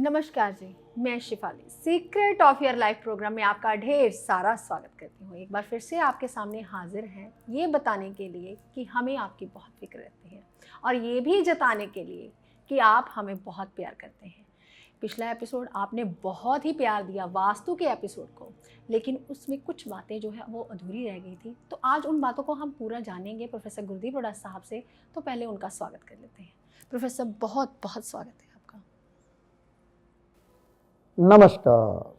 नमस्कार जी, मैं Shifali secret of your life programme में आपका ढेर सारा स्वागत करती हूँ। एक बार फिर से आपके सामने हाजिर हैं ये बताने के लिए कि हमें आपकी बहुत फिक्र रहती है और ये भी जताने के लिए कि आप हमें बहुत प्यार करते हैं। पिछला एपिसोड आपने बहुत ही प्यार दिया वास्तु के एपिसोड को, लेकिन उसमें कुछ बातें जो है वो अधूरी रह गई थी। तो आज उन बातों को हम पूरा जानेंगे प्रोफेसर गुरदीप रोड़ा साहब से। तो पहले उनका स्वागत कर लेते हैं। प्रोफेसर बहुत बहुत स्वागत है आपका। नमस्कार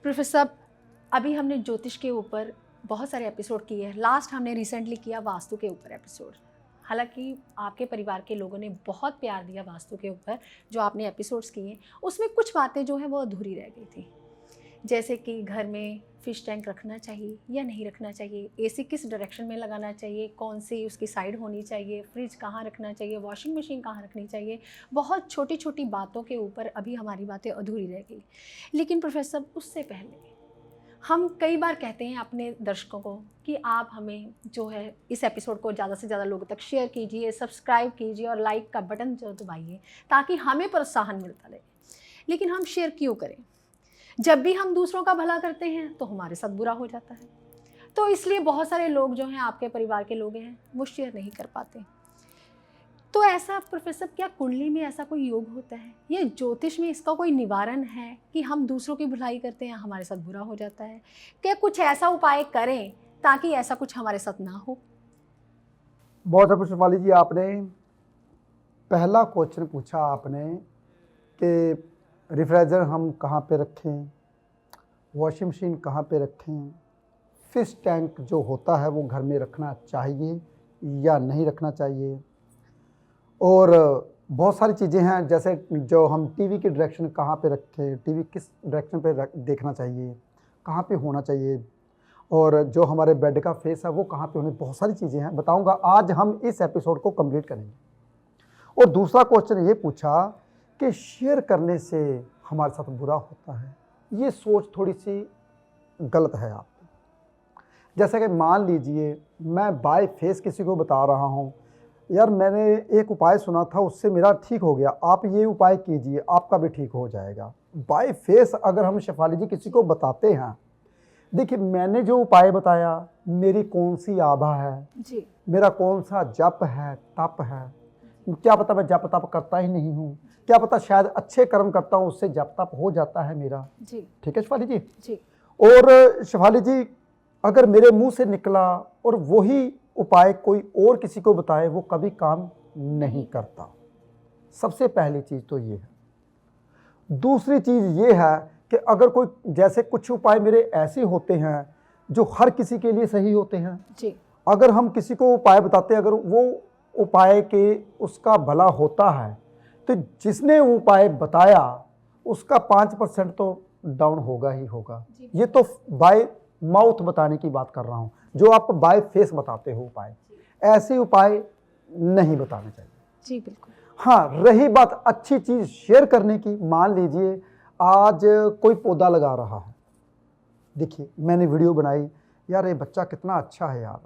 प्रोफेसर, अभी हमने ज्योतिष के ऊपर बहुत सारे एपिसोड किए हैं। लास्ट हमने रिसेंटली किया वास्तु के ऊपर एपिसोड। हालांकि आपके परिवार के लोगों ने बहुत प्यार दिया वास्तु के ऊपर, जो आपने एपिसोड्स किए उसमें कुछ बातें जो हैं वो अधूरी रह गई थी। जैसे कि घर में फिश टैंक रखना चाहिए या नहीं रखना चाहिए, एसी किस डायरेक्शन में लगाना चाहिए, कौन सी उसकी साइड होनी चाहिए, फ्रिज कहाँ रखना चाहिए, वॉशिंग मशीन कहाँ रखनी चाहिए। बहुत छोटी छोटी बातों के ऊपर अभी हमारी बातें अधूरी रह गई। लेकिन प्रोफेसर, उससे पहले हम कई बार कहते हैं अपने दर्शकों को कि आप हमें जो है इस एपिसोड को ज़्यादा से ज़्यादा लोगों तक शेयर कीजिए, सब्सक्राइब कीजिए और लाइक का बटन जो दबाइए ताकि हमें प्रोत्साहन मिलता रहे। लेकिन हम शेयर क्यों करें? जब भी हम दूसरों का भला करते हैं तो हमारे साथ बुरा हो जाता है। तो इसलिए बहुत सारे लोग जो हैं आपके परिवार के लोग हैं वो शेयर नहीं कर पाते। तो ऐसा प्रोफेसर, क्या कुंडली में ऐसा कोई योग होता है या ज्योतिष में इसका कोई निवारण है कि हम दूसरों की भलाई करते हैं हमारे साथ बुरा हो जाता है? क्या कुछ ऐसा उपाय करें ताकि ऐसा कुछ हमारे साथ ना हो? बहुत अच्छा शिफाली जी, आपने पहला क्वेश्चन पूछा आपने कि रेफ्रिजरेटर हम कहाँ पे रखें, वॉशिंग मशीन कहाँ पे रखें, फिश टैंक जो होता है वो घर में रखना चाहिए या नहीं रखना चाहिए, और बहुत सारी चीज़ें हैं जैसे जो हम टीवी की डायरेक्शन कहाँ पे रखें, टीवी किस डायरेक्शन पे देखना चाहिए, कहाँ पे होना चाहिए, और जो हमारे बेड का फेस है वो कहाँ पे होने, बहुत सारी चीज़ें हैं बताऊंगा। आज हम इस एपिसोड को कंप्लीट करेंगे। और दूसरा क्वेश्चन ये पूछा कि शेयर करने से हमारे साथ बुरा होता है। ये सोच थोड़ी सी गलत है आपकी। जैसे कि मान लीजिए मैं बाय फेस किसी को बता रहा हूँ, यार मैंने एक उपाय सुना था उससे मेरा ठीक हो गया, आप ये उपाय कीजिए आपका भी ठीक हो जाएगा। बाय फेस अगर हम शिफाली जी किसी को बताते हैं, देखिए मैंने जो उपाय बताया मेरी कौन सी आभा है जी, मेरा कौन सा जप है, तप है, क्या पता मैं जप तप करता ही नहीं हूँ, क्या पता शायद अच्छे कर्म करता हूँ उससे जप तप हो जाता है मेरा। जी, ठीक है शिफाली जी जी, और शिफाली जी, अगर मेरे मुंह से निकला और वही उपाय कोई और किसी को बताए वो कभी काम नहीं करता। सबसे पहली चीज़ तो ये है। दूसरी चीज़ ये है कि अगर कोई, जैसे कुछ उपाय मेरे ऐसे होते हैं जो हर किसी के लिए सही होते हैं। जी, अगर हम किसी को उपाय बताते हैं, अगर वो उपाय के उसका भला होता है तो जिसने उपाय बताया उसका 5% तो डाउन होगा ही होगा। ये तो बाय माउथ बताने की बात कर रहा हूँ, जो आप बाय फेस बताते हो उपाय, ऐसे उपाय नहीं बताने चाहिए। जी, बिल्कुल। हाँ, रही बात अच्छी चीज़ शेयर करने की, मान लीजिए आज कोई पौधा लगा रहा है, देखिए मैंने वीडियो बनाई, यार ये बच्चा कितना अच्छा है यार,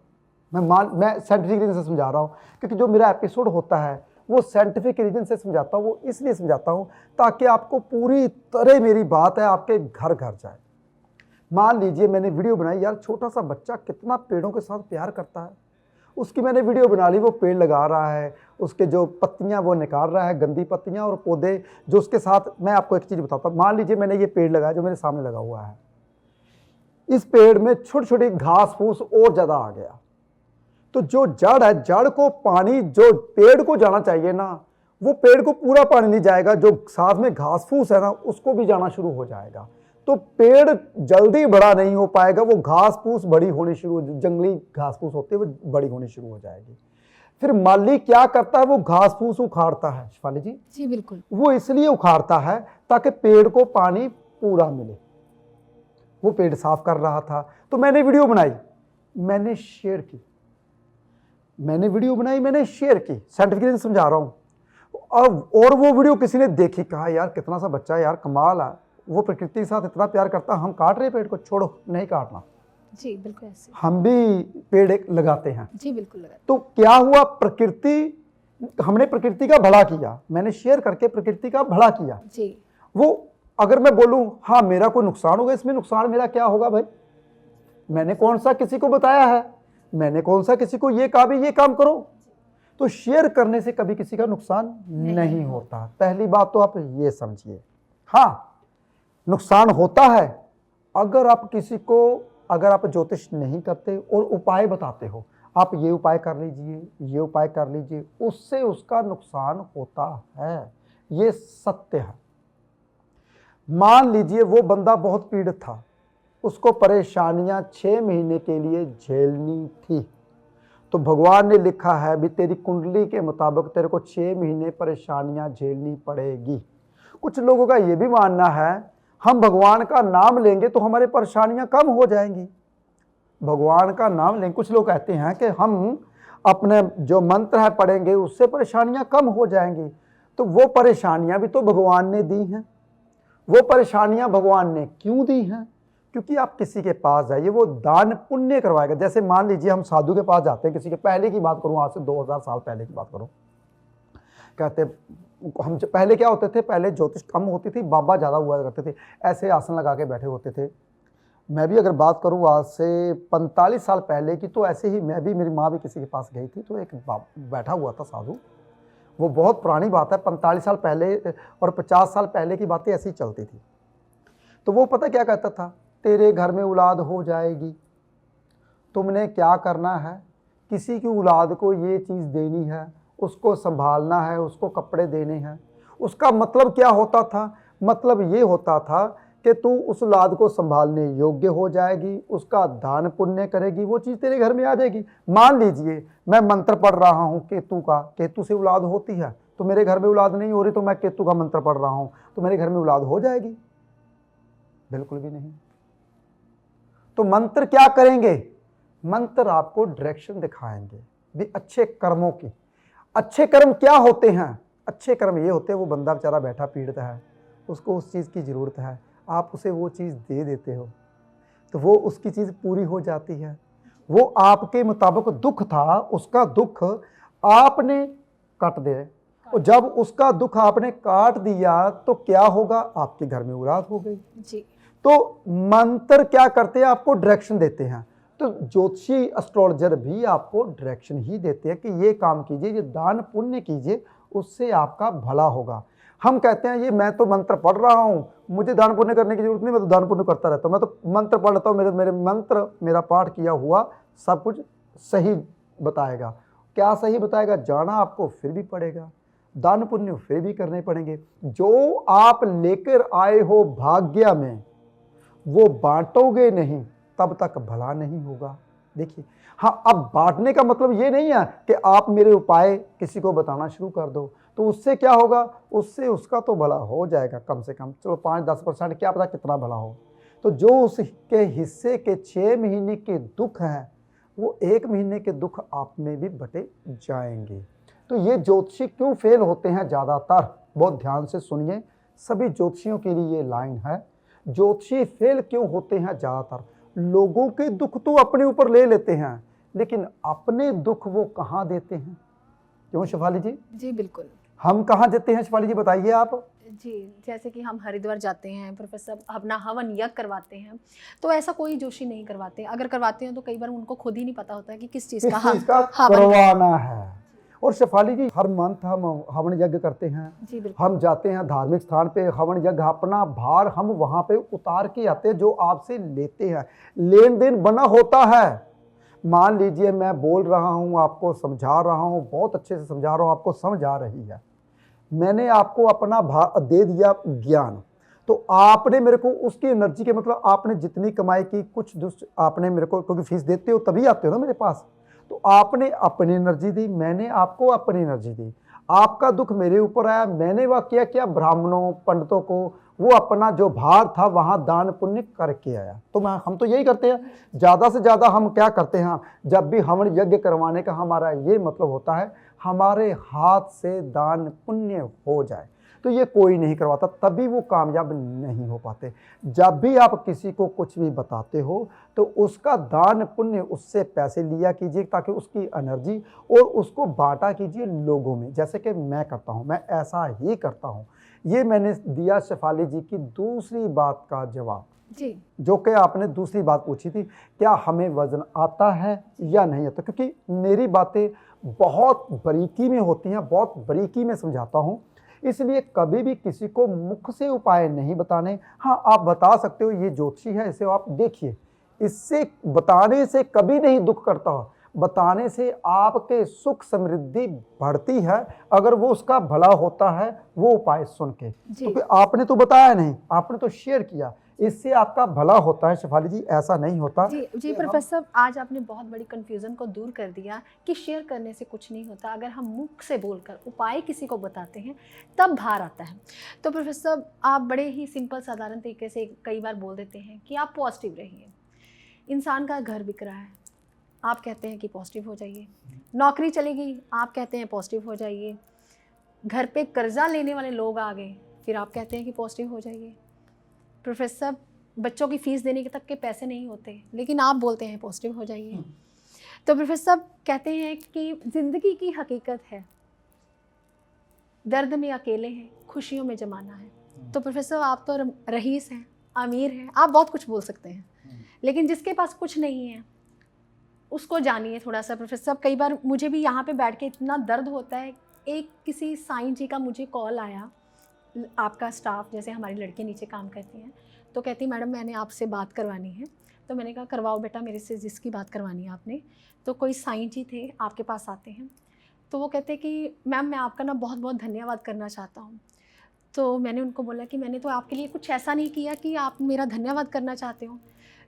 मैं साइंटिफिक रीजन से समझा रहा हूँ, क्योंकि जो मेरा एपिसोड होता है वो साइंटिफिक रीजन से समझाता हूँ, वो इसलिए समझाता हूँ ताकि आपको पूरी तरह मेरी बात है आपके घर घर जाए। मान लीजिए मैंने वीडियो बनाई, यार छोटा सा बच्चा कितना पेड़ों के साथ प्यार करता है, उसकी मैंने वीडियो बना ली, वो पेड़ लगा रहा है, उसके जो पत्तियां वो निकाल रहा है, गंदी पत्तियां और पौधे जो उसके साथ। मैं आपको एक चीज़ बताता हूँ, मान लीजिए मैंने ये पेड़ लगाया जो मेरे सामने लगा हुआ है, इस पेड़ में छोटी छोटी घास फूस और ज़्यादा आ गया, तो जो जड़ है, जड़ को पानी जो पेड़ को जाना चाहिए ना, वो पेड़ को पूरा पानी नहीं जाएगा, जो साथ में घास फूस है ना उसको भी जाना शुरू हो जाएगा, तो पेड़ जल्दी बड़ा नहीं हो पाएगा, वो घास फूस बड़ी होनी शुरू, जंगली घास फूस होती है वो बड़ी होनी शुरू हो जाएगी। फिर माली क्या करता है, वो घास फूस उखाड़ता है शिफाली जी। जी, बिल्कुल। वो इसलिए उखाड़ता है ताकि पेड़ को पानी पूरा मिले। वो पेड़ साफ कर रहा था तो मैंने वीडियो बनाई, मैंने शेयर की, मैंने वीडियो बनाई, मैंने शेयर की, साइंटिफिक रीजन समझा रहा हूँ। अब और वो वीडियो किसी ने देखी, कहा यार कितना सा बच्चा यार कमाल है, वो प्रकृति के साथ इतना प्यार करता, हम काट रहे पेड़ को, छोड़ो नहीं काटना। जी, बिल्कुल ऐसे। हम भी पेड़ लगाते हैं। जी, बिल्कुल लगा। तो क्या हुआ, प्रकृति हमने प्रकृति का भला किया, मैंने शेयर करके प्रकृति का भला किया जी। वो अगर मैं बोलूं हाँ मेरा कोई नुकसान होगा, इसमें नुकसान मेरा क्या होगा भाई? मैंने कौन सा किसी को बताया है, मैंने कौन सा किसी को ये कहा भी ये काम करो? तो शेयर करने से कभी किसी का नुकसान नहीं होता। पहली बात तो आप ये समझिए। हाँ, नुकसान होता है अगर आप किसी को, अगर आप ज्योतिष नहीं करते और उपाय बताते हो, आप ये उपाय कर लीजिए, ये उपाय कर लीजिए, उससे उसका नुकसान होता है, ये सत्य है। मान लीजिए वो बंदा बहुत पीड़ित था, उसको परेशानियां 6 महीने के लिए झेलनी थी, तो भगवान ने लिखा है भी तेरी कुंडली के मुताबिक तेरे को 6 महीने परेशानियां झेलनी पड़ेगी। कुछ लोगों का ये भी मानना है हम भगवान का नाम लेंगे तो हमारी परेशानियां कम हो जाएंगी। भगवान का नाम लेंगे, कुछ लोग कहते हैं कि हम अपने जो मंत्र है पढ़ेंगे उससे परेशानियां कम हो जाएंगी। तो वो परेशानियां भी तो भगवान ने दी हैं। वो परेशानियां भगवान ने क्यों दी हैं? क्योंकि आप किसी के पास जाइए, वो दान पुण्य करवाएगा। जैसे मान लीजिए हम साधु के पास जाते हैं, किसी के, पहले की बात करूं, आज से 2000 साल पहले की बात करूं, कहते हम पहले क्या होते थे, पहले ज्योतिष कम होती थी, बाबा ज़्यादा हुआ करते थे, ऐसे आसन लगा के बैठे होते थे। मैं भी अगर बात करूं आज से 45 साल पहले की, तो ऐसे ही मैं भी, मेरी माँ भी किसी के पास गई थी, तो एक बैठा हुआ था साधु। वो बहुत पुरानी बात है, 45 साल पहले और 50 साल पहले की बातें ऐसी चलती थी। तो वो पता क्या कहता था, तेरे घर में औलाद हो जाएगी, तुमने क्या करना है, किसी की औलाद को ये चीज़ देनी है, उसको संभालना है, उसको कपड़े देने हैं। उसका मतलब क्या होता था? मतलब ये होता था कि तू उस औलाद को संभालने योग्य हो जाएगी, उसका दान पुण्य करेगी, वो चीज़ तेरे घर में आ जाएगी। मान लीजिए मैं मंत्र पढ़ रहा हूँ केतु का, केतु से औलाद होती है, तो मेरे घर में औलाद नहीं हो रही, तो मैं केतु का मंत्र पढ़ रहा हूँ, तो मेरे घर में औलाद हो जाएगी? बिल्कुल भी नहीं। तो मंत्र क्या करेंगे? मंत्र आपको डायरेक्शन दिखाएंगे भी अच्छे कर्मों की। अच्छे कर्म क्या होते हैं? अच्छे कर्म ये होते हैं, वो बंदा बेचारा बैठा पीड़ित है, उसको उस चीज़ की ज़रूरत है, आप उसे वो चीज़ दे देते हो, तो वो उसकी चीज़ पूरी हो जाती है। वो आपके मुताबिक दुख था, उसका दुख आपने काट दिया, और जब उसका दुख आपने काट दिया तो क्या होगा? आपके घर में औलाद हो गई जी। तो मंत्र क्या करते हैं? आपको डायरेक्शन देते हैं। तो ज्योतिषी एस्ट्रोलॉजर भी आपको डायरेक्शन ही देते हैं कि ये काम कीजिए, ये दान पुण्य कीजिए, उससे आपका भला होगा। हम कहते हैं ये मैं तो मंत्र पढ़ रहा हूँ, मुझे दान पुण्य करने की जरूरत नहीं, मैं तो दान पुण्य करता रहता हूँ, मैं तो मंत्र पढ़ लेता हूँ, मेरे मंत्र, मेरा पाठ किया हुआ सब कुछ सही बताएगा। क्या सही बताएगा? जाना आपको फिर भी पड़ेगा, दान पुण्य फिर भी करने पड़ेंगे। जो आप लेकर आए हो भाग्य में वो बांटोगे नहीं तब तक भला नहीं होगा। देखिए, हाँ, अब बांटने का मतलब ये नहीं है कि आप मेरे उपाय किसी को बताना शुरू कर दो, तो उससे क्या होगा? उससे उसका तो भला हो जाएगा, कम से कम चलो 5-10%, क्या पता कितना भला हो। तो जो उसके हिस्से के 6 महीने के दुख हैं, वो 1 महीने के दुख आप में भी बटे जाएंगे। तो ये ज्योतिषी क्यों फेल होते हैं ज़्यादातर? बहुत ध्यान से सुनिए, सभी ज्योतिषियों के लिए ये लाइन है। ज्योतिषी फेल क्यों होते हैं ज़्यादातर? लोगों के दुख तो अपने ऊपर ले लेते हैं, लेकिन अपने दुख वो कहाँ देते हैं? क्यों शेफाली जी? जी बिल्कुल। हम कहाँ देते हैं शेफाली जी, बताइए आप। जी, जैसे कि हम हरिद्वार जाते हैं, प्रोफेसर अपना हवन यज्ञ करवाते हैं, तो ऐसा कोई जोशी नहीं करवाते। अगर करवाते हैं तो कई बार उनको खुद ही नहीं पता होता है कि किस चीज़ किस का चीज़ का हवन करवाना है। और शेफाली जी, हर मंथ हम हवन यज्ञ करते हैं। जी बिल्कुल। हम जाते हैं धार्मिक स्थान पे, हवन यज्ञ, अपना भार हम वहाँ पे उतार के आते हैं, जो आपसे लेते हैं, लेन देन बना होता है। मान लीजिए मैं बोल रहा हूँ, आपको समझा रहा हूँ, बहुत अच्छे से समझा रहा हूँ, आपको समझ आ रही है, मैंने आपको अपना दे दिया ज्ञान, तो आपने मेरे को उसकी एनर्जी के, मतलब आपने जितनी कमाई की, कुछ दुष्ट आपने मेरे को, क्योंकि फीस देते हो तभी आते हो ना मेरे पास, तो आपने अपनी एनर्जी दी, मैंने आपको अपनी एनर्जी दी, आपका दुख मेरे ऊपर आया, मैंने वह किया क्या? ब्राह्मणों पंडितों को वो अपना जो भार था वहाँ दान पुण्य करके आया। तो हम तो यही करते हैं, ज़्यादा से ज़्यादा हम क्या करते हैं, जब भी हवन यज्ञ करवाने का हमारा ये मतलब होता है हमारे हाथ से दान पुण्य हो जाए। तो ये कोई नहीं करवाता, तभी वो कामयाब नहीं हो पाते। जब भी आप किसी को कुछ भी बताते हो तो उसका दान पुण्य, उससे पैसे लिया कीजिए ताकि उसकी एनर्जी और उसको बांटा कीजिए लोगों में, जैसे कि मैं करता हूँ, मैं ऐसा ही करता हूँ। ये मैंने दिया शेफाली जी की दूसरी बात का जवाब जी जो कि आपने दूसरी बात पूछी थी, क्या हमें वज़न आता है या नहीं आता, क्योंकि मेरी बातें बहुत बारीकी में होती हैं, बहुत बारीकी में समझाता हूँ, इसलिए कभी भी किसी को मुख से उपाय नहीं बताने। हाँ, आप बता सकते हो ये ज्योतिषी है, इसे आप देखिए, इससे बताने से कभी नहीं दुख करता, बताने से आपके सुख समृद्धि बढ़ती है अगर वो उसका भला होता है वो उपाय सुन के। जी। तो फिर आपने तो बताया नहीं, आपने तो शेयर किया, इससे आपका भला होता है शेफाली जी, ऐसा नहीं होता। जी जी प्रोफेसर, आज आपने बहुत बड़ी कंफ्यूजन को दूर कर दिया कि शेयर करने से कुछ नहीं होता, अगर हम मुख से बोलकर उपाय किसी को बताते हैं तब भार आता है। तो प्रोफेसर, आप बड़े ही सिंपल साधारण तरीके से कई बार बोल देते हैं कि आप पॉजिटिव रहिए। इंसान का घर बिक रहा है, आप कहते हैं कि पॉजिटिव हो जाइए। नौकरी चलेगी, आप कहते हैं पॉजिटिव हो जाइए। घर पे कर्जा लेने वाले लोग आ गए, फिर आप कहते हैं कि पॉजिटिव हो जाइए। प्रोफेसर, बच्चों की फ़ीस देने के तक के पैसे नहीं होते, लेकिन आप बोलते हैं पॉजिटिव हो जाइए। तो प्रोफेसर कहते हैं कि ज़िंदगी की हकीकत है, दर्द में अकेले हैं, खुशियों में जमाना है। तो प्रोफेसर, आप तो रईस हैं, अमीर हैं, आप बहुत कुछ बोल सकते हैं, लेकिन जिसके पास कुछ नहीं है उसको जानिए थोड़ा सा। प्रोफेसर, कई बार मुझे भी यहाँ पे बैठ के इतना दर्द होता है। एक किसी साईं जी का मुझे कॉल आया, आपका स्टाफ, जैसे हमारी लड़कियाँ नीचे काम करती हैं, तो कहती मैडम मैंने आपसे बात करवानी है। तो मैंने कहा करवाओ बेटा, मेरे से जिसकी बात करवानी है आपने। तो कोई साईं जी थे, आपके पास आते हैं, तो वो कहते कि मैम मैं आपका ना बहुत बहुत धन्यवाद करना चाहता हूँ। तो मैंने उनको बोला कि मैंने तो आपके लिए कुछ ऐसा नहीं किया कि आप मेरा धन्यवाद करना चाहते हो।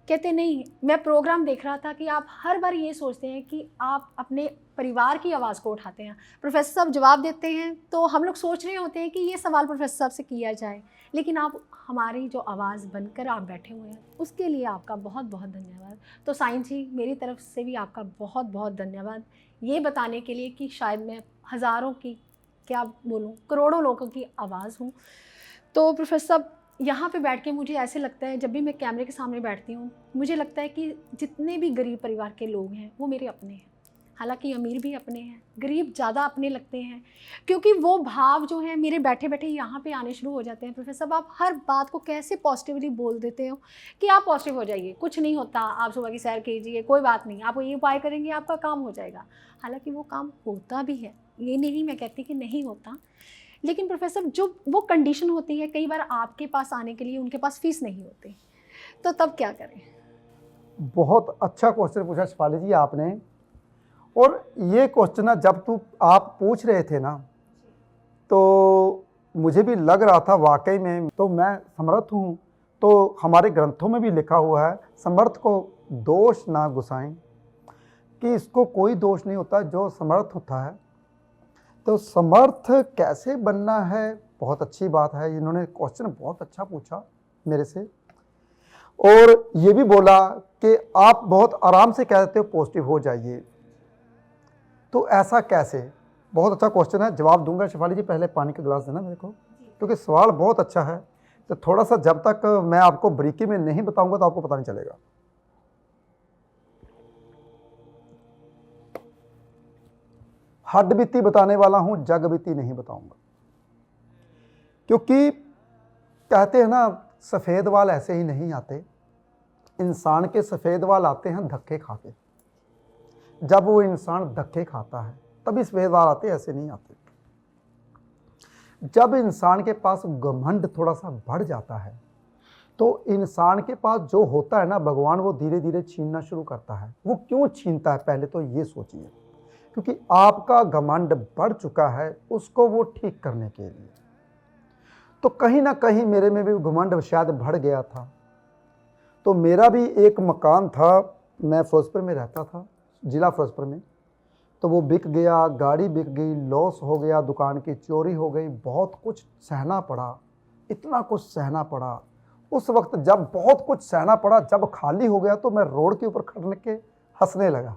कहते नहीं, मैं प्रोग्राम देख रहा था कि आप हर बार ये सोचते हैं कि आप अपने परिवार की आवाज़ को उठाते हैं। प्रोफेसर साहब जवाब देते हैं तो हम लोग सोच रहे होते हैं कि ये सवाल प्रोफेसर साहब से किया जाए, लेकिन आप हमारी जो आवाज़ बनकर आप बैठे हुए हैं उसके लिए आपका बहुत बहुत धन्यवाद। तो साईं जी, मेरी तरफ से भी आपका बहुत बहुत धन्यवाद, ये बताने के लिए कि शायद मैं हज़ारों की, क्या बोलूँ, करोड़ों लोगों की आवाज़ हूँ। तो प्रोफेसर साहब, यहाँ पे बैठ के मुझे ऐसे लगता है, जब भी मैं कैमरे के सामने बैठती हूँ मुझे लगता है कि जितने भी गरीब परिवार के लोग हैं वो मेरे अपने हैं। हालांकि अमीर भी अपने हैं, गरीब ज़्यादा अपने लगते हैं, क्योंकि वो भाव जो है मेरे बैठे बैठे यहाँ पे आने शुरू हो जाते हैं। प्रोफेसर साहब, आप हर बात को कैसे पॉजिटिवली बोल देते हो कि आप पॉजिटिव हो जाइए, कुछ नहीं होता, आप सुबह की सैर कीजिए, कोई बात नहीं, आप ये उपाय करेंगे आपका काम हो जाएगा। हालाँकि वो काम होता भी है, ये नहीं मैं कहती कि नहीं होता, लेकिन प्रोफेसर जो वो कंडीशन होती है, कई बार आपके पास आने के लिए उनके पास फीस नहीं होती, तो तब क्या करें? बहुत अच्छा क्वेश्चन पूछा शेफाली जी आपने, और ये क्वेश्चन जब आप पूछ रहे थे ना तो मुझे भी लग रहा था वाकई में, तो मैं समर्थ हूँ, तो हमारे ग्रंथों में भी लिखा हुआ है समर्थ को दोष ना गुसाएं, कि इसको कोई दोष नहीं होता जो समर्थ होता है। तो समर्थ कैसे बनना है, बहुत अच्छी बात है, इन्होंने क्वेश्चन बहुत अच्छा पूछा मेरे से, और ये भी बोला कि आप बहुत आराम से कह देते हो पॉजिटिव हो जाइए, तो ऐसा कैसे। बहुत अच्छा क्वेश्चन है, जवाब दूंगा शेफाली जी, पहले पानी का गिलास देना मेरे को, क्योंकि सवाल बहुत अच्छा है। तो थोड़ा सा जब तक मैं आपको बारीकी में नहीं बताऊंगा तो आपको पता नहीं चलेगा। हड्ड बीती बताने वाला हूं, जग बीती नहीं बताऊंगा, क्योंकि कहते हैं ना सफ़ेद वाल ऐसे ही नहीं आते, इंसान के सफ़ेद वाल आते हैं धक्के खा के। जब वो इंसान धक्के खाता है तभी सफ़ेद वाल आते, ऐसे नहीं आते। जब इंसान के पास घमंड थोड़ा सा बढ़ जाता है तो इंसान के पास जो होता है ना, भगवान वो धीरे धीरे छीनना शुरू करता है। वो क्यों छीनता है पहले तो ये सोचिए, क्योंकि आपका घमंड बढ़ चुका है, उसको वो ठीक करने के लिए। तो कहीं ना कहीं मेरे में भी घमंड शायद बढ़ गया था। तो मेरा भी एक मकान था, मैं फिरोजपुर में रहता था, ज़िला फिरोजपुर में, तो वो बिक गया, गाड़ी बिक गई, लॉस हो गया, दुकान की चोरी हो गई, बहुत कुछ सहना पड़ा, इतना कुछ सहना पड़ा। उस वक्त जब बहुत कुछ सहना पड़ा, जब खाली हो गया तो मैं रोड के ऊपर खड़े के हंसने लगा।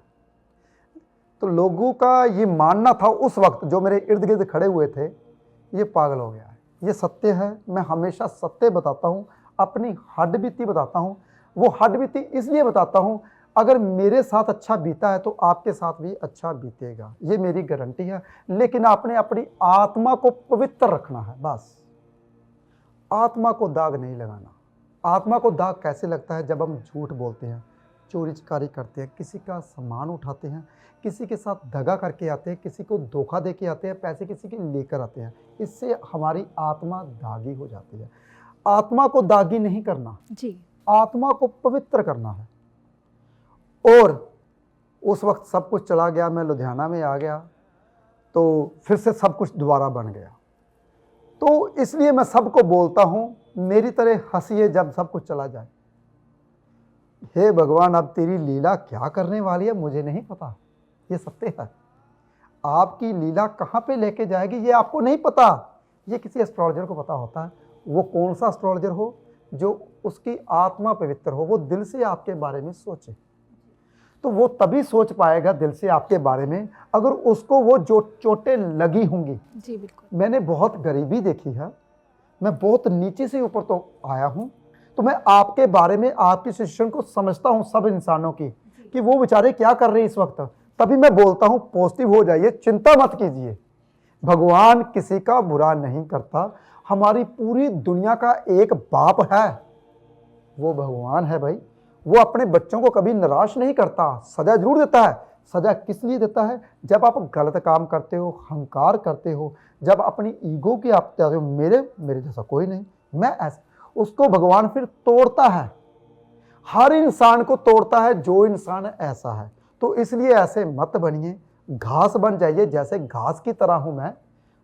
तो लोगों का ये मानना था उस वक्त, जो मेरे इर्द गिर्द खड़े हुए थे, ये पागल हो गया है, ये सत्य है, मैं हमेशा सत्य बताता हूँ, अपनी हड्डबीती बताता हूँ। वो हड्डबीती इसलिए बताता हूँ, अगर मेरे साथ अच्छा बीता है तो आपके साथ भी अच्छा बीतेगा, ये मेरी गारंटी है। लेकिन आपने अपनी आत्मा को पवित्र रखना है, बस। आत्मा को दाग नहीं लगाना। आत्मा को दाग कैसे लगता है? जब हम झूठ बोलते हैं, चोरी चकारी करते हैं, किसी का सामान उठाते हैं, किसी के साथ दगा करके आते हैं, किसी को धोखा दे के आते हैं, पैसे किसी के लेकर आते हैं। इससे हमारी आत्मा दागी हो जाती है। आत्मा को दागी नहीं करना जी। आत्मा को पवित्र करना है। और उस वक्त सब कुछ चला गया, मैं लुधियाना में आ गया, तो फिर से सब कुछ दोबारा बन गया। तो इसलिए मैं सबको बोलता हूं, मेरी तरह हंसिए जब सब कुछ चला जाए। हे भगवान, अब तेरी लीला क्या करने वाली है मुझे नहीं पता, ये सत्य है। आपकी लीला कहाँ पे लेके जाएगी ये आपको नहीं पता, ये किसी एस्ट्रोलॉजर को पता होता है। वो कौन सा एस्ट्रोलॉजर हो? जो उसकी आत्मा पवित्र हो, वो दिल से आपके बारे में सोचे। तो वो तभी सोच पाएगा दिल से आपके बारे में अगर उसको वो जो चोटें लगी होंगी। जी बिल्कुल। मैंने बहुत गरीबी देखी है, मैं बहुत नीचे से ऊपर तो आया हूँ, तो मैं आपके बारे में, आपकी सिचुएशन को समझता हूँ, सब इंसानों की, कि वो बेचारे क्या कर रहे हैं इस वक्त। तभी मैं बोलता हूँ पॉजिटिव हो जाइए, चिंता मत कीजिए। भगवान किसी का बुरा नहीं करता। हमारी पूरी दुनिया का एक बाप है, वो भगवान है भाई। वो अपने बच्चों को कभी निराश नहीं करता, सजा जरूर देता है। सजा किस लिए देता है? जब आप गलत काम करते हो, अहंकार करते हो, जब अपनी ईगो की आप हो, मेरे जैसा कोई नहीं, मैं ऐसा, उसको भगवान फिर तोड़ता है। हर इंसान को तोड़ता है जो इंसान ऐसा है। तो इसलिए ऐसे मत बनिए, घास बन जाइए। जैसे घास की तरह हूं मैं,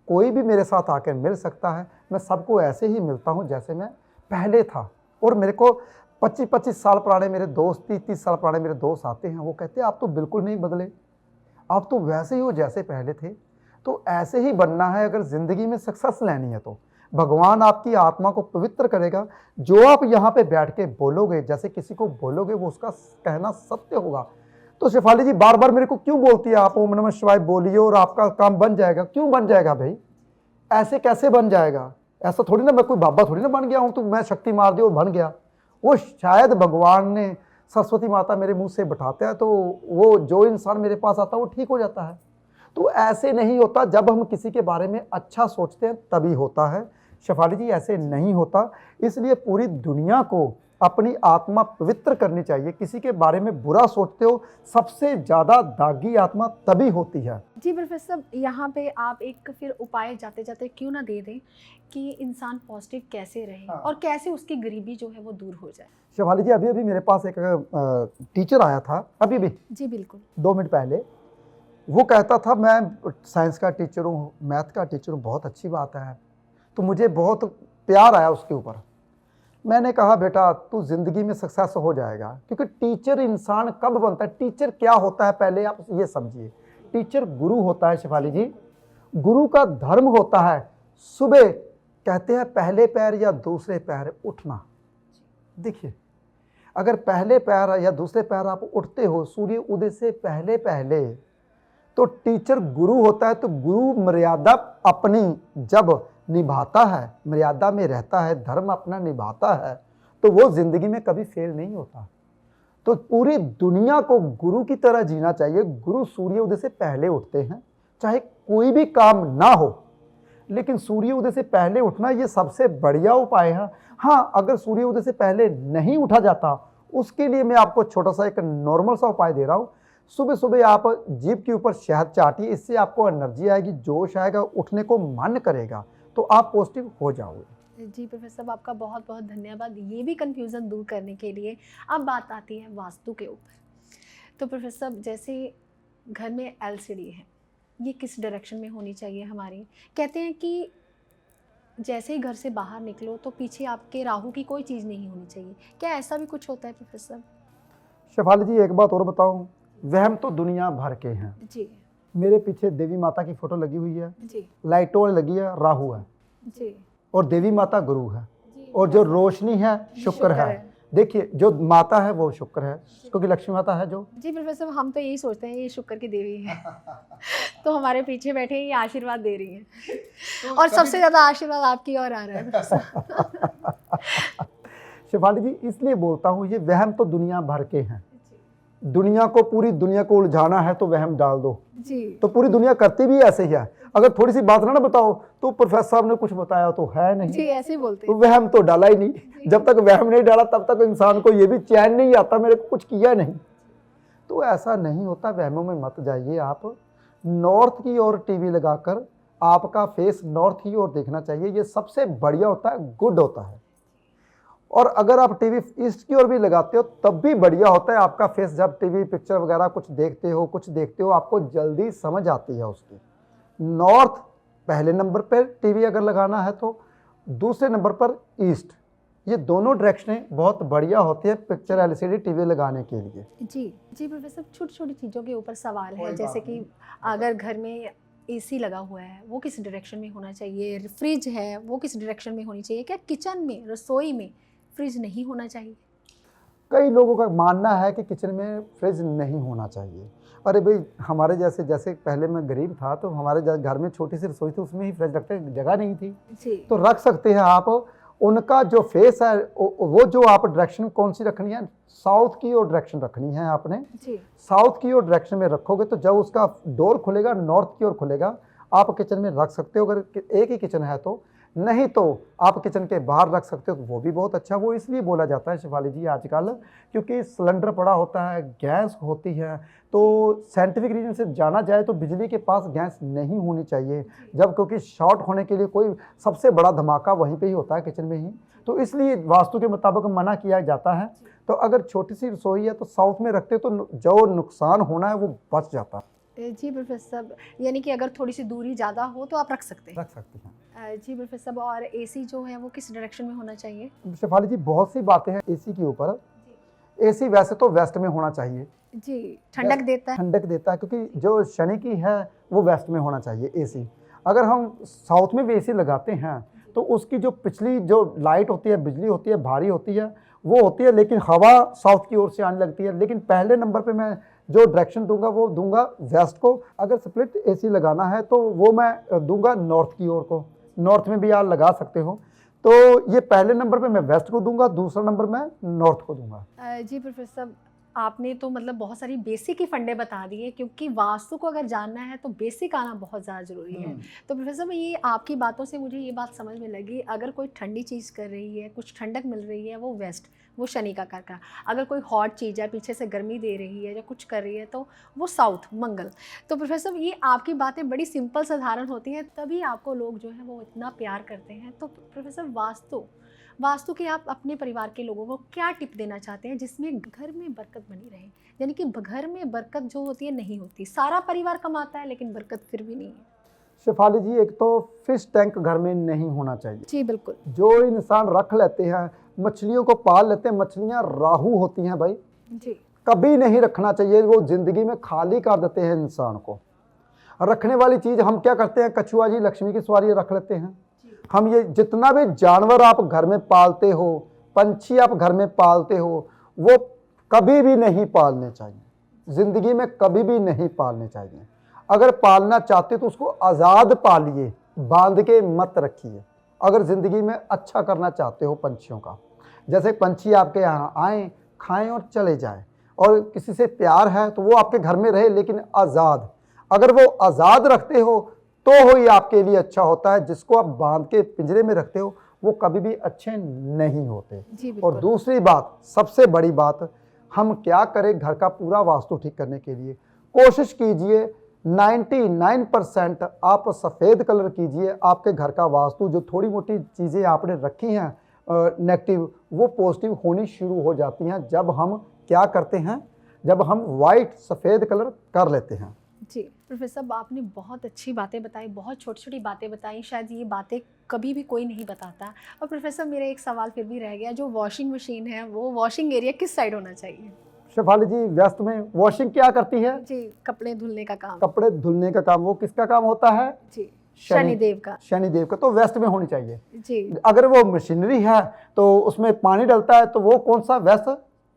कोई भी मेरे साथ आकर मिल सकता है। मैं सबको ऐसे ही मिलता हूं जैसे मैं पहले था। और मेरे को 25-25 साल पुराने मेरे दोस्त, 30-30 साल पुराने मेरे दोस्त आते हैं, वो कहते हैं आप तो बिल्कुल नहीं बदले, आप तो वैसे ही हो जैसे पहले थे। तो ऐसे ही बनना है अगर ज़िंदगी में सक्सेस लेनी है तो। भगवान आपकी आत्मा को पवित्र करेगा। जो आप यहाँ पे बैठ के बोलोगे, जैसे किसी को बोलोगे, वो उसका कहना सत्य होगा। तो शेफाली जी बार बार मेरे को क्यों बोलती है आप ओम नमः शिवाय बोलिए और आपका काम बन जाएगा? क्यों बन जाएगा भाई? ऐसे कैसे बन जाएगा? ऐसा थोड़ी ना, मैं कोई बाबा थोड़ी ना बन गया हूँ तो मैं शक्ति मार दी और बन गया। वो शायद भगवान ने, सरस्वती माता मेरे मुंह से बिठाते हैं, तो वो जो इंसान मेरे पास आता है वो ठीक हो जाता है। तो ऐसे नहीं होता। जब हम किसी के बारे में अच्छा सोचते हैं तभी होता है। शेफाली जी ऐसे नहीं होता। इसलिए पूरी दुनिया को अपनी आत्मा पवित्र करनी चाहिए। किसी के बारे में बुरा सोचते हो, सबसे ज़्यादा दागी आत्मा तभी होती है। जी प्रोफेसर, यहाँ पे आप एक फिर उपाय जाते जाते क्यों ना दे दें कि इंसान पॉजिटिव कैसे रहे और कैसे उसकी गरीबी जो है वो दूर हो जाए। शेफाली जी अभी मेरे पास एक टीचर आया था, अभी भी जी बिल्कुल। 2 मिनट पहले। वो कहता था मैं साइंस का टीचर हूँ, मैथ का टीचर हूँ, बहुत अच्छी बात है। तो मुझे बहुत प्यार आया उसके ऊपर। मैंने कहा बेटा तू ज़िंदगी में सक्सेस हो जाएगा। क्योंकि टीचर इंसान कब बनता है? टीचर क्या होता है पहले आप ये समझिए। टीचर गुरु होता है शेफाली जी। गुरु का धर्म होता है सुबह कहते हैं पहले पैर या दूसरे पैर उठना। देखिए अगर पहले पैर या दूसरे पैर आप उठते हो सूर्य उदय से पहले पहले, तो टीचर गुरु होता है। तो गुरु मर्यादा अपनी जब निभाता है, मर्यादा में रहता है, धर्म अपना निभाता है, तो वो जिंदगी में कभी फेल नहीं होता। तो पूरी दुनिया को गुरु की तरह जीना चाहिए। गुरु सूर्य उदय से पहले उठते हैं, चाहे कोई भी काम ना हो, लेकिन सूर्य उदय से पहले उठना ये सबसे बढ़िया उपाय है। हाँ, अगर सूर्य उदय से पहले नहीं उठा जाता, उसके लिए मैं आपको छोटा सा एक नॉर्मल सा उपाय दे रहा हूँ। सुबह सुबह आप जीभ के ऊपर शहद चाटिए, इससे आपको एनर्जी आएगी, जोश आएगा, उठने को मन करेगा, तो आप पॉजिटिव हो जाओगे। जी प्रोफेसर, आपका बहुत बहुत धन्यवाद ये भी कन्फ्यूज़न दूर करने के लिए। अब बात आती है वास्तु के ऊपर। तो प्रोफेसर जैसे घर में एलसीडी है, ये किस डायरेक्शन में होनी चाहिए हमारी? कहते हैं कि जैसे ही घर से बाहर निकलो तो पीछे आपके राहु की कोई चीज़ नहीं होनी चाहिए। क्या ऐसा भी कुछ होता है प्रोफेसर? शेफाली जी एक बात और बताऊं, वहम तो दुनिया भर के हैं। जी। मेरे पीछे देवी माता की फोटो लगी हुई है, जी लाइटों लगी है, राहु है जी। और देवी माता गुरु है जी। और जो रोशनी है शुक्र है। देखिए जो माता है वो शुक्र है, क्योंकि लक्ष्मी माता है जो। जी प्रोफेसर, हम तो यही सोचते हैं ये शुक्र की देवी है। तो हमारे पीछे बैठे ये आशीर्वाद दे रही हैं तो और सबसे ज़्यादा आशीर्वाद आपकी ओर आ रहा है। शेफाली जी, इसलिए बोलता हूँ ये वहम तो दुनिया भर के हैं। दुनिया को, पूरी दुनिया को उलझाना है तो वहम डाल दो जी। तो पूरी दुनिया करती भी ऐसे ही है। अगर थोड़ी सी बात ना बताओ तो प्रोफेसर साहब ने कुछ बताया तो है नहीं, जी ऐसे ही बोलते तो हैं। वहम तो डाला ही नहीं। जब तक वहम नहीं डाला तब तक इंसान को ये भी चैन नहीं आता मेरे को कुछ किया नहीं। तो ऐसा नहीं होता, वहमों में मत जाइए आप। नॉर्थ की ओर टीवी लगाकर आपका फेस नॉर्थ की ओर देखना चाहिए, ये सबसे बढ़िया होता है, गुड होता है। और अगर आप टीवी ईस्ट की ओर भी लगाते हो तब भी बढ़िया होता है आपका फेस। जब टीवी पिक्चर वगैरह कुछ देखते हो आपको जल्दी समझ आती है उसकी। नॉर्थ पहले नंबर पर टीवी अगर लगाना है तो, दूसरे नंबर पर ईस्ट। ये दोनों डायरेक्शनें बहुत बढ़िया होती है पिक्चर एलसीडी टीवी लगाने के लिए। जी जी प्रोफेसर, छोटी छोटी चीज़ों के ऊपर सवाल है, जैसे कि अगर घर में एसी लगा हुआ है वो किस डायरेक्शन में होना चाहिए, फ्रिज है वो किस डायरेक्शन में होनी चाहिए, क्या किचन में, रसोई में फ्रिज नहीं होना चाहिए? कई लोगों का मानना है कि किचन में फ्रिज नहीं होना चाहिए। अरे भाई, हमारे जैसे पहले मैं गरीब था तो हमारे घर में छोटी सी रसोई थी, उसमें ही फ्रिज रखते, जगह नहीं थी जी। तो रख सकते हैं आप। उनका जो फेस है वो जो आप डायरेक्शन कौन सी रखनी है, साउथ की ओर डायरेक्शन रखनी है आपने जी। साउथ की ओर डायरेक्शन में रखोगे तो जब उसका डोर खुलेगा नॉर्थ की ओर खुलेगा, आप किचन में रख सकते हो अगर एक ही किचन है तो। नहीं तो आप किचन के बाहर रख सकते हो, वो भी बहुत अच्छा। वो इसलिए बोला जाता है शेफाली जी आजकल क्योंकि सिलेंडर पड़ा होता है, गैस होती है, तो साइंटिफिक रीजन से जाना जाए तो बिजली के पास गैस नहीं होनी चाहिए जब, क्योंकि शॉर्ट होने के लिए कोई सबसे बड़ा धमाका वहीं पे ही होता है, किचन में ही। तो इसलिए वास्तु के मुताबिक मना किया जाता है। तो अगर छोटी सी रसोई है तो साउथ में रखते तो जो नुकसान होना है वो बच जाता है। जी प्रोफेसर, यानी कि अगर थोड़ी सी दूरी ज़्यादा हो तो आप रख सकते हैं। रख सकते हैं। जी प्रोफेसर, और एसी जो है वो किस डायरेक्शन में होना चाहिए? शेफाली जी, बहुत सी बातें हैं एसी के ऊपर। एसी वैसे तो वेस्ट में होना चाहिए। जी, ठंडक देता है। ठंडक देता है क्योंकि जो शनि की है वो वेस्ट में होना चाहिए एसी। अगर हम साउथ में भी एसी लगाते हैं तो उसकी जो पिछली जो लाइट होती है, बिजली होती है, भारी होती है, वो होती है, लेकिन हवा साउथ की ओर से आने लगती है। लेकिन पहले नंबर पे मैं जो डायरेक्शन दूंगा वो दूंगा वेस्ट को। अगर स्प्लिट एसी लगाना है तो वो मैं दूंगा नॉर्थ की ओर को। नॉर्थ में भी आप लगा सकते हो। तो ये पहले नंबर पे मैं वेस्ट को दूंगा, दूसरा नंबर मैं नॉर्थ को दूंगा। जी प्रोफेसर, आपने तो मतलब बहुत सारी बेसिक ही फंडे बता दिए, क्योंकि वास्तु को अगर जानना है तो बेसिक आना बहुत ज़्यादा ज़रूरी है। तो प्रोफेसर, ये आपकी बातों से मुझे ये बात समझ में लगी, अगर कोई ठंडी चीज़ कर रही है, कुछ ठंडक मिल रही है, वो वेस्ट, वो शनि का कारक। अगर कोई हॉट चीज़ है, पीछे से गर्मी दे रही है या कुछ कर रही है, तो वो साउथ, मंगल। तो प्रोफेसर, ये आपकी बातें बड़ी सिंपल साधारण होती हैं, तभी आपको लोग जो है वो इतना प्यार करते हैं। तो प्रोफेसर, वास्तु के आप अपने परिवार के लोगों को क्या टिप देना चाहते हैं जिसमें घर में बरकत बनी रहे? यानी कि घर में बरकत जो होती है नहीं होती, सारा परिवार कमाता है लेकिन बरकत फिर भी नहीं है। शेफाली जी, एक तो फिश टैंक घर में नहीं होना चाहिए। जी बिल्कुल। जो इंसान रख लेते हैं, मछलियों को पाल लेते हैं, मछलियां राहु होती हैं भाई, जी। कभी नहीं रखना चाहिए। वो जिंदगी में खाली कर देते हैं इंसान को। रखने वाली चीज हम क्या करते हैं, कछुआ जी लक्ष्मी की सवारी रख लेते हैं। हम ये जितना भी जानवर आप घर में पालते हो, पंछी आप घर में पालते हो, वो कभी भी नहीं पालने चाहिए। जिंदगी में कभी भी नहीं पालने चाहिए। अगर पालना चाहते तो उसको आज़ाद पालिए, बांध के मत रखिए। अगर ज़िंदगी में अच्छा करना चाहते हो पंछियों का, जैसे पंछी आपके यहाँ आएँ, खाएं और चले जाएं, और किसी से प्यार है तो वो आपके घर में रहे लेकिन आज़ाद। अगर वो आज़ाद रखते हो तो ही आपके लिए अच्छा होता है। जिसको आप बांध के पिंजरे में रखते हो वो कभी भी अच्छे नहीं होते। और दूसरी बात, सबसे बड़ी बात, हम क्या करें घर का पूरा वास्तु ठीक करने के लिए? कोशिश कीजिए 99% आप सफ़ेद कलर कीजिए। आपके घर का वास्तु जो थोड़ी मोटी चीज़ें आपने रखी हैं नेगेटिव, वो पॉजिटिव होनी शुरू हो जाती हैं जब हम क्या करते हैं, जब हम वाइट सफ़ेद कलर कर लेते हैं। जी प्रोफेसर साहब, आपने बहुत अच्छी बातें बताई, बहुत छोटी छोटी बातें बताई, शायद ये बातें कभी भी कोई नहीं बताता। और प्रोफेसर, मेरा एक सवाल फिर भी रह गया, जो वॉशिंग मशीन है वो वॉशिंग एरिया किस साइड होना चाहिए? शेफाली जी, व्यस्त में वॉशिंग क्या करती है? जी, कपड़े धुलने का काम। कपड़े धुलने का काम वो किसका काम होता है? जी, शनिदेव का। शनिदेव का। तो वेस्ट में होनी चाहिए। जी। अगर वो मशीनरी है तो उसमें पानी डलता है तो वो कौन सा? वेस्ट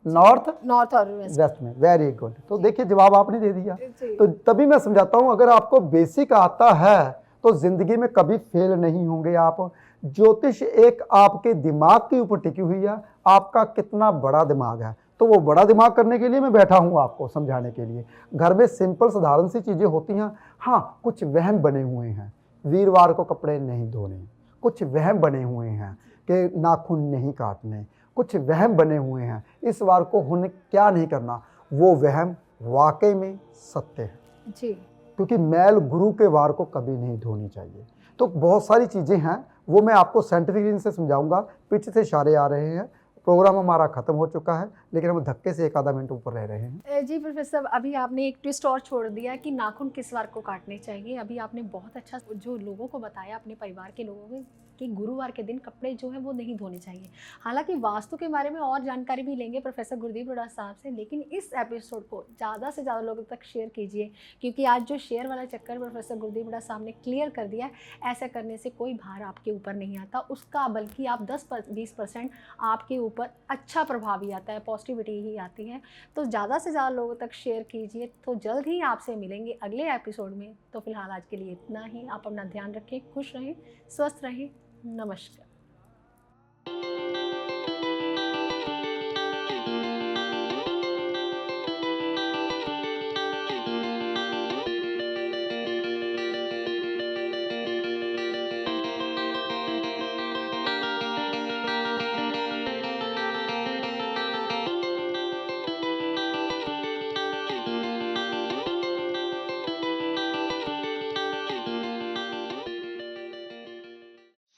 नॉर्थ नॉर्थ और वेस्ट। वेस्ट में। Very good. तो देखिए जवाब आपने दे दिया। जी। तो तभी मैं समझाता हूँ, अगर आपको बेसिक आता है तो जिंदगी में कभी फेल नहीं होंगे आप। ज्योतिष एक आपके दिमाग के ऊपर टिकी हुई है, आपका कितना बड़ा दिमाग है। तो वो बड़ा दिमाग करने के लिए मैं बैठा हूँ आपको समझाने के लिए। घर में सिंपल साधारण सी चीजें होती हैं। हाँ, कुछ वहम बने हुए हैं, वीरवार को कपड़े नहीं धोने, कुछ वहम बने हुए हैं कि नाखून नहीं काटने, कुछ वहम बने हुए हैं इस वार को होने क्या नहीं करना। वो वहम वाकई में सत्य है, जी। क्योंकि मैल गुरु के वार को कभी नहीं धोनी चाहिए। तो बहुत सारी चीज़ें हैं, वो मैं आपको साइंटिफिक रीजन से समझाऊंगा। पीछे से इशारे आ रहे हैं, प्रोग्राम हमारा खत्म हो चुका है, लेकिन हम धक्के से एक आधा मिनट ऊपर रह रहे हैं। जी प्रोफेसर, अभी आपने एक ट्विस्ट और छोड़ दिया कि नाखून किस वार को काटने चाहिए। अभी आपने बहुत अच्छा जो लोगों को बताया, अपने परिवार के लोगों को, कि गुरुवार के दिन कपड़े जो हैं वो नहीं धोने चाहिए। हालांकि वास्तु के बारे में और जानकारी भी लेंगे प्रोफेसर गुरदीप रोड़ा साहब से, लेकिन इस एपिसोड को ज़्यादा से ज़्यादा लोगों तक शेयर कीजिए, क्योंकि आज जो शेयर वाला चक्कर प्रोफेसर गुरदीप रोड़ा साहब ने क्लियर कर दिया, ऐसा करने से कोई भार आपके ऊपर नहीं आता उसका, बल्कि आप 10-20% आपके ऊपर अच्छा प्रभाव ही आता है, पॉजिटिविटी ही आती है। तो ज़्यादा से ज़्यादा लोगों तक शेयर कीजिए। तो जल्द ही आपसे मिलेंगे अगले एपिसोड में। तो फिलहाल आज के लिए इतना ही। आप अपना ध्यान रखें, खुश रहें, स्वस्थ रहें। नमस्कार।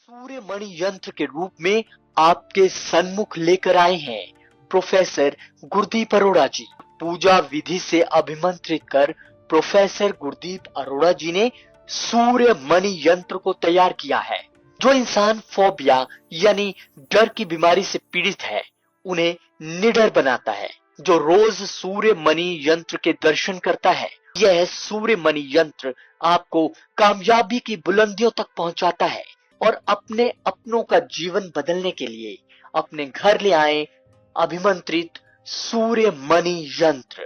सूर्य मणि यंत्र के रूप में आपके सन्मुख लेकर आए हैं प्रोफेसर गुरदीप अरोड़ा जी। पूजा विधि से अभिमंत्रित कर प्रोफेसर गुरदीप अरोड़ा जी ने सूर्य मणि यंत्र को तैयार किया है। जो इंसान फोबिया यानी डर की बीमारी से पीड़ित है, उन्हें निडर बनाता है। जो रोज सूर्य मणि यंत्र के दर्शन करता है, यह सूर्य मणि यंत्र आपको कामयाबी की बुलंदियों तक पहुंचाता है। और अपने अपनों का जीवन बदलने के लिए अपने घर ले आए अभिमंत्रित सूर्य मणि यंत्र।